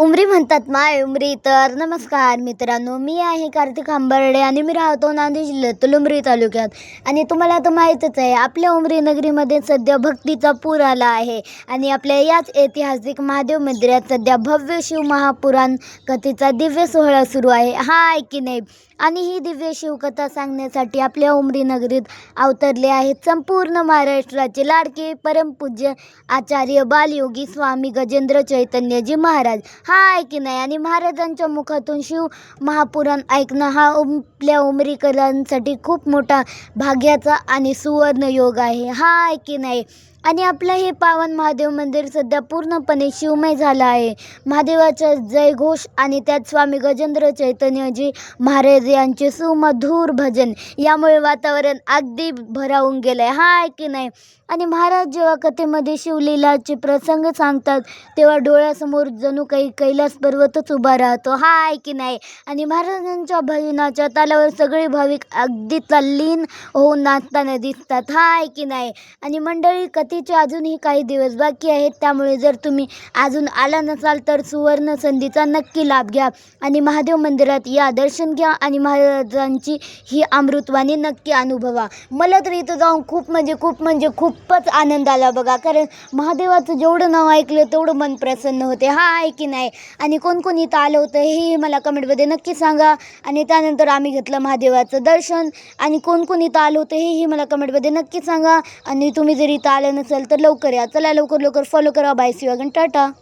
उमरी म्हणतात माय उमरी. तर नमस्कार मित्रांनो, मी आहे कार्तिक आंबर्डे आणि मी राहतो नांदेड जिल्ह्यातील उमरी तालुक्यात. आणि तुम्हाला तर माहीतच आहे, आपल्या उमरी नगरीमध्ये सध्या भक्तीचा पूर आला आहे. आणि आपल्या याच ऐतिहासिक महादेव मंदिरात सध्या भव्य शिव महापुराण कथेचा दिव्य सोहळा सुरू आहे. आहे की नाही? आणि ही दिव्य शिवकथा सांगण्यासाठी आपल्या उमरी नगरीत अवतरले आहेत संपूर्ण महाराष्ट्राचे लाडके परमपूज्य आचार्य बालयोगी स्वामी गजेंद्र चैतन्यजी महाराज. आहे की नाही? आणि महाराजांच्या मुखातून शिव महापुराण ऐकणं हा आपल्या उमरीकरांसाठी खूप मोठा भाग्याचा आणि सुवर्ण योग आहे. आहे की नाही? आणि आपलं हे पावन महादेव मंदिर सध्या पूर्णपणे शिवमय झालं आहे. महादेवाचा जयघोष आणि त्यात स्वामी गजेंद्र चैतन्यजी महाराज यांचे सुमधुर भजन यामुळे वातावरण अगदी भरावून गेलं आहे. आहे की नाही? आणि महाराज जेव्हा कथेमध्ये शिवलीलाचे प्रसंग सांगतात तेव्हा डोळ्यासमोर जणू काही कैलास पर्वतच उभा राहतो. आहे की नाही? आणि महाराजांच्या भजनाच्या तालावर सगळे भाविक अगदी तल्लीन होऊन नाचताना दिसतात. आहे की नाही? आणि मंडळी, कथेचे अजूनही काही दिवस बाकी आहेत, त्यामुळे जर तुम्ही अजून आला नसाल तर सुवर्ण संधीचा नक्की लाभ घ्या आणि महादेव मंदिरात या, दर्शन घ्या आणि महाराजांची ही अमृतवाणी नक्की अनुभवा. मला तर इथं जाऊन खूपच आनंद आला बघा, कारण महादेवाचं जेवढं नाव ऐकलं तेवढं मन प्रसन्न होते. हा आहे की नाही? आणि कोण इथं आलं होतं हेही मला कमेंटमध्ये नक्की सांगा. आणि त्यानंतर आम्ही घेतलं महादेवाचं दर्शन. आणि कोण इथं आलं होतं हेही मला कमेंटमध्ये नक्की सांगा. आणि तुम्ही जर इथं आलं नसेल तर लवकर या. चला लवकर फॉलो करा. Bye, see you again. Tata.